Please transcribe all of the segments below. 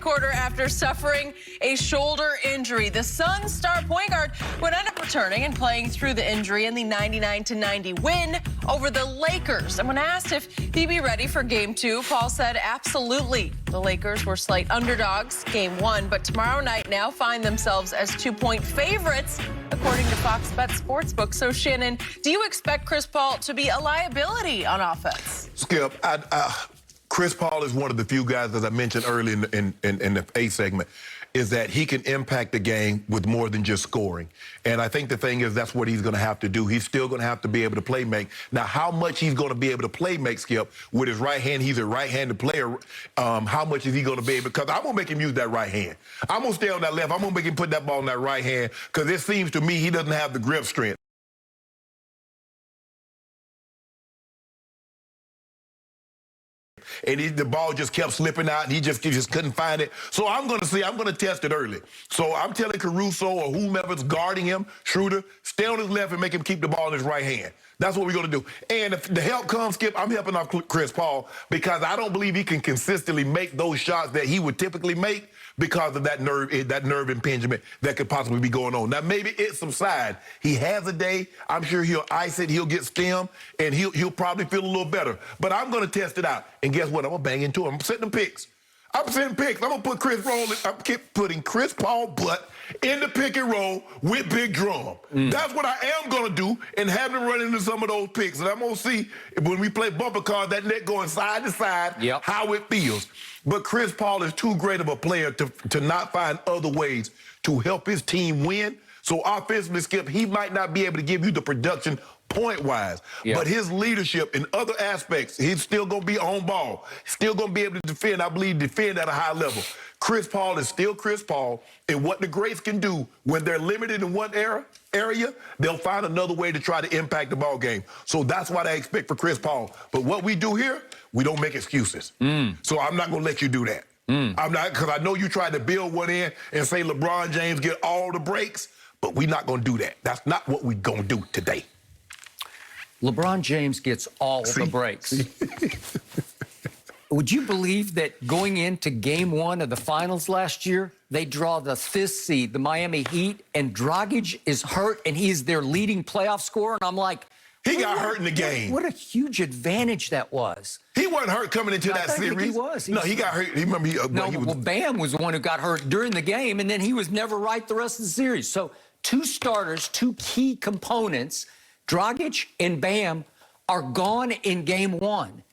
quarter after suffering a shoulder injury. The Suns star point guard would end up returning and playing through the injury in the 99-90 win over the Lakers. And when asked if he'd be ready for Game 2, Paul said absolutely. The Lakers were slight underdogs Game 1, but tomorrow night now find themselves as 2-point favorites, according to Fox Bet Sportsbook. So, Shannon, do you expect Chris Paul to be a liability on offense? Skip, Chris Paul is one of the few guys, as I mentioned early in the A segment, is that he can impact the game with more than just scoring. And I think the thing is that's what he's going to have to do. He's still going to have to be able to play make. Now, how much he's going to be able to play make, Skip, with his right hand, he's a right-handed player, how much is he going to be able, because I'm going to make him use that right hand. I'm going to stay on that left. I'm going to make him put that ball in that right hand, because it seems to me he doesn't have the grip strength. And the ball just kept slipping out, and he just couldn't find it. So I'm going to test it early. So I'm telling Caruso or whomever's guarding him, Schroeder, stay on his left and make him keep the ball in his right hand. That's what we're going to do. And if the help comes, Skip, I'm helping off Chris Paul because I don't believe he can consistently make those shots that he would typically make because of that nerve impingement that could possibly be going on. Now, maybe it subsides. He has a day. I'm sure he'll ice it. He'll get stem, and he'll probably feel a little better. But I'm going to test it out. And guess what? I'm going to bang into him. I'm setting them picks. I'm setting picks. I'm going to put putting Chris Paul butt in the pick and roll with Big Drum. That's what I am going to do and have him run into some of those picks. And I'm going to see when we play bumper card, that net going side to side, how it feels. But Chris Paul is too great of a player to not find other ways to help his team win. So offensively, Skip, he might not be able to give you the production point-wise, but his leadership in other aspects, he's still going to be on ball. Still going to be able to defend, I believe, defend at a high level. Chris Paul is still Chris Paul, and what the greats can do when they're limited in one area, they'll find another way to try to impact the ball game. So that's what I expect for Chris Paul. But what we do here, we don't make excuses. So I'm not going to let you do that. I'm not, because I know you tried to build one in and say LeBron James get all the breaks, but we're not going to do that. That's not what we're going to do today. LeBron James gets all the breaks. Would you believe that going into Game 1 of the finals last year, they draw the 5th seed, the Miami Heat, and Dragic is hurt, and he's their leading playoff scorer? And I'm like, he got hurt in the game. What a huge advantage that was. He wasn't hurt coming into that series. He was. No, he got hurt. Well, Bam was the one who got hurt during the game, and then he was never right the rest of the series. So 2 starters, 2 key components, Dragic and Bam, are gone in Game 1.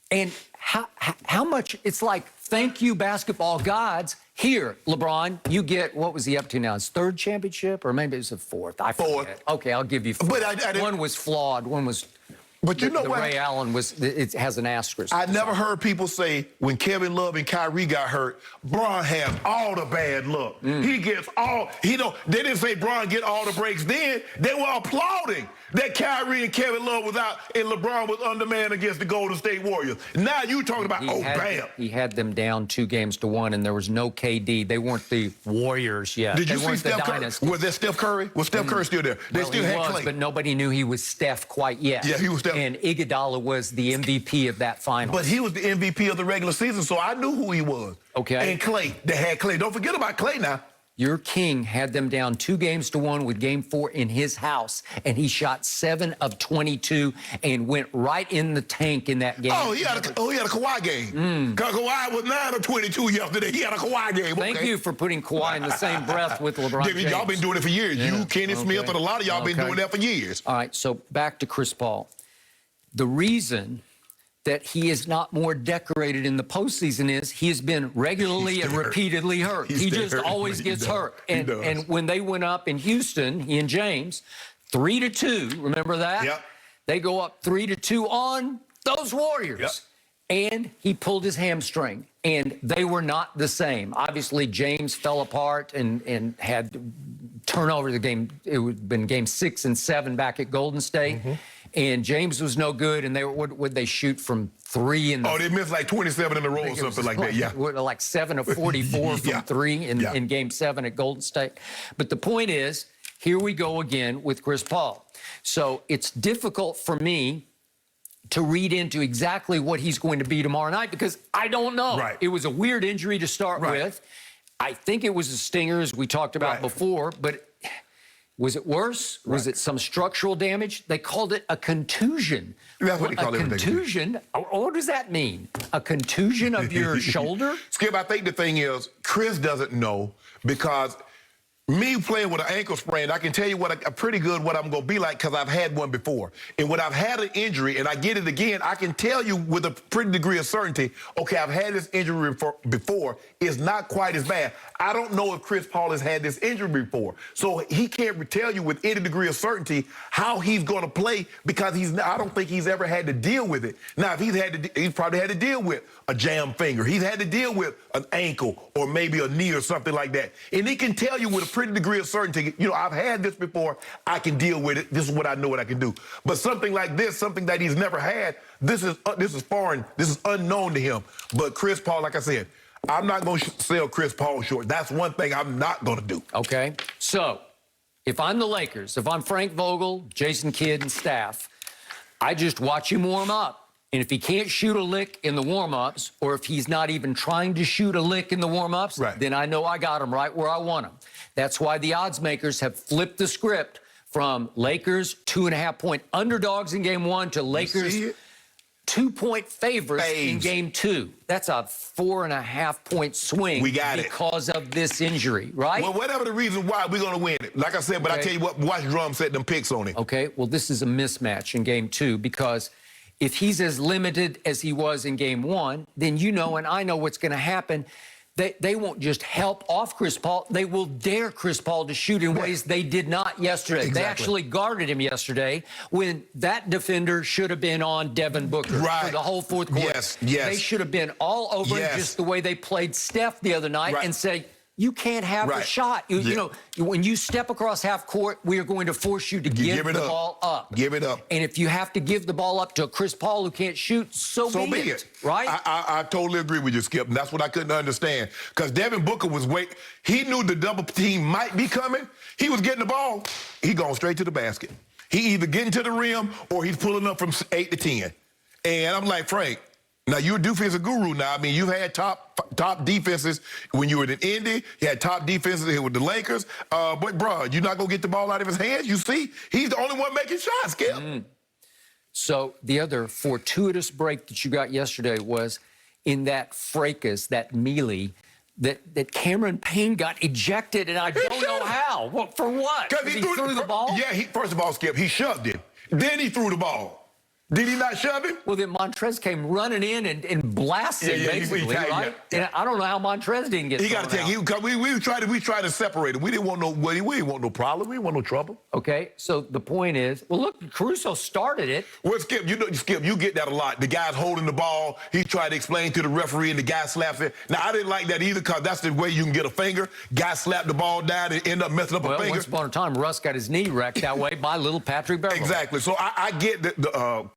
And how much, it's like, thank you, basketball gods. Here, LeBron, you get, what was he up to now? His 3rd championship? Or maybe it was a 4th. I forget. Okay, I'll give you 4. But one was flawed. One was... But you know what? Ray Allen it has an asterisk. I never heard people say when Kevin Love and Kyrie got hurt, Bron has all the bad luck. He gets all, they didn't say Bron get all the breaks then. They were applauding that Kyrie and Kevin Love was out and LeBron was undermanned against the Golden State Warriors. Now you talking about, Bam. He had them down 2-1, and there was no KD. They weren't the Warriors yet. Did you they see Steph Curry? Was there Steph Curry? Was Steph Curry still there? They still had Clay. But nobody knew he was Steph quite yet. Yeah, he was Steph. And Iguodala was the MVP of that final. But he was the MVP of the regular season, so I knew who he was. Okay. And Clay, they had Clay. Don't forget about Clay now. Your king had them down 2-1 with Game 4 in his house, and he shot 7 of 22 and went right in the tank in that game. Oh, he had a Kawhi game. Kawhi was 9 of 22 yesterday. He had a Kawhi game. Thank you for putting Kawhi in the same breath with LeBron James. Y'all been doing it for years. You, Kenny Smith, and a lot of y'all been doing that for years. All right, so back to Chris Paul. The reason that he is not more decorated in the postseason is he has been regularly and repeatedly hurt. He just always gets hurt. And when they went up in Houston, he and James, 3-2, remember that? Yep. They go up 3-2 on those Warriors. Yep. And he pulled his hamstring, and they were not the same. Obviously, James fell apart and had turnover the game. It would have been Game 6 and 7 back at Golden State. And James was no good, and they would they shoot from 3 in the... Oh, they missed like 27 in a row or something like that, yeah. Like 7 of 44 from 3 in Game 7 at Golden State. But the point is, here we go again with Chris Paul. So it's difficult for me to read into exactly what he's going to be tomorrow night because I don't know. Right. It was a weird injury to start Right. with. I think it was a stinger, as we talked about Right. before, but was it worse? Right. Was it some structural damage? They called it a contusion. That's what they call a everything. contusion? What does that mean? A contusion of your shoulder? Skip, I think the thing is, Chris doesn't know because me playing with an ankle sprain, I can tell you pretty good what I'm going to be like because I've had one before. And when I've had an injury and I get it again, I can tell you with a pretty degree of certainty, okay, I've had this injury before. It's not quite as bad. I don't know if Chris Paul has had this injury before. So he can't tell you with any degree of certainty how he's going to play because I don't think he's ever had to deal with it. Now, if he's probably had to deal with a jammed finger. He's had to deal with an ankle or maybe a knee or something like that. And he can tell you with a pretty degree of certainty, you know, I've had this before, I can deal with it, this is what I know what I can do. But something like this, something that he's never had, this is foreign, this is unknown to him. But Chris Paul, like I said, I'm not going to sell Chris Paul short. That's one thing I'm not going to do. Okay, so if I'm the Lakers, if I'm Frank Vogel, Jason Kidd, and staff, I just watch him warm up. And if he can't shoot a lick in the warm-ups, or if he's not even trying to shoot a lick in the warm-ups, right, then I know I got him right where I want him. That's why the odds makers have flipped the script from Lakers 2.5-point underdogs in game 1 to Lakers 2-point favorites in game 2. That's a 4.5-point swing because of this injury, right? Well, whatever the reason why, we're going to win it. Like I said, but I tell you what, watch Drum set them picks on him. Okay, well, this is a mismatch in game 2 because if he's as limited as he was in game 1, then you know and I know what's going to happen. They won't just help off Chris Paul. They will dare Chris Paul to shoot in ways they did not yesterday. Exactly. They actually guarded him yesterday when that defender should have been on Devin Booker for the whole fourth quarter. Yes, yes. They should have been all over him just the way they played Steph the other night and say, you can't have a shot. You know, when you step across half court, we are going to force you to give the ball up. Give it up. And if you have to give the ball up to Chris Paul who can't shoot, so be it. Right? I totally agree with you, Skip. And that's what I couldn't understand. Because Devin Booker was waiting. He knew the double team might be coming. He was getting the ball. He going straight to the basket. He either getting to the rim or he's pulling up from 8 to 10. And I'm like, Frank, now, you're a defensive guru now. I mean, you've had top defenses when you were in Indy. You had top defenses here with the Lakers. But, bro, you're not going to get the ball out of his hands. You see, he's the only one making shots, Skip. So the other fortuitous break that you got yesterday was in that fracas, that melee, that Cameron Payne got ejected, and I don't know how. Well, for what? Because he threw the ball? Yeah, first of all, Skip, he shoved it. Then he threw the ball. Did he not shove it? Well, then Montrez came running in and blasted, basically, right? And I don't know how Montrez didn't get. He got to take. We tried to separate it. We didn't want we didn't want no problem. We didn't want no trouble. Okay, so the point is, well, look, Caruso started it. Well, Skip, you get that a lot. The guy's holding the ball. He tried to explain to the referee, and the guy slaps it. Now, I didn't like that either because that's the way you can get a finger. Guy slapped the ball down and end up messing up a finger. Once upon a time, Russ got his knee wrecked that way by little Patrick Beverley. Exactly. So I get the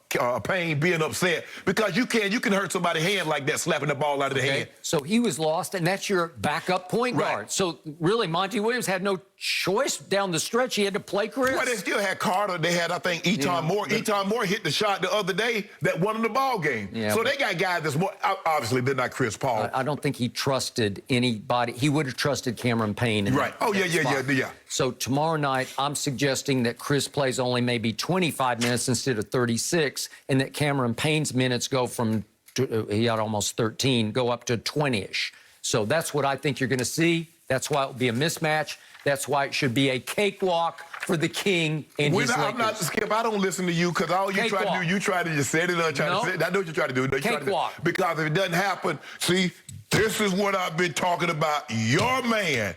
Payne being upset because you can hurt somebody's hand like that, slapping the ball out of the hand. So he was lost, and that's your backup point guard. So really, Monty Williams had no choice down the stretch. He had to play Chris. Well, they still had Carter. They had, I think, Eton Moore. Eton Moore hit the shot the other day that won the ball game. Yeah, so they got guys that's more. Obviously, they're not Chris Paul. I don't think he trusted anybody. He would have trusted Cameron Payne. Right. Yeah. So tomorrow night, I'm suggesting that Chris plays only maybe 25 minutes instead of 36, and that Cameron Payne's minutes go from, he had almost 13, go up to 20-ish. So that's what I think you're going to see. That's why it will be a mismatch. That's why it should be a cakewalk for the King and his Lakers. I'm not, Skip, I don't listen to you because all you try to do, you try to just set it up. I know what you try to do. Cakewalk. Because if it doesn't happen, see, this is what I've been talking about. Your man,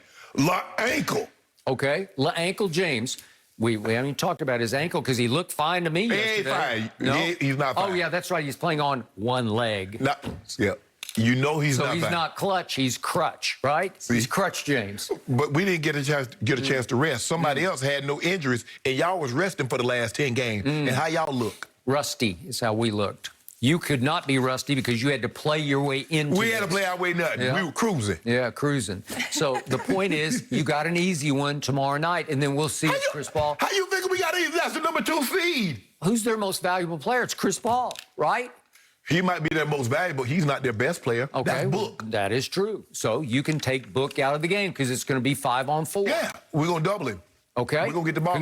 ankle. Okay, ankle James. We haven't even talked about his ankle because he looked fine to me yesterday. He ain't fine. No? He's not fine. Oh, yeah, that's right. He's playing on one leg. You know he's not fine. So he's not clutch, he's crutch, right? See? He's crutch James. But we didn't get a chance to rest. Somebody else had no injuries, and y'all was resting for the last 10 games. And how y'all look? Rusty is how we looked. You could not be rusty because you had to play your way into We had to this. play our way nothing. Yeah. We were cruising. Yeah, cruising. So the point is, you got an easy one tomorrow night, and then we'll see if Chris Paul. How you think we got easy? That's the number 2 seed. Who's their most valuable player? It's Chris Paul, right? He might be their most valuable. He's not their best player. Okay, That's well, Book. that is true. So you can take Book out of the game because it's going to be 5-on-4. Yeah, we're going to double him. Okay. We're going to get the ball.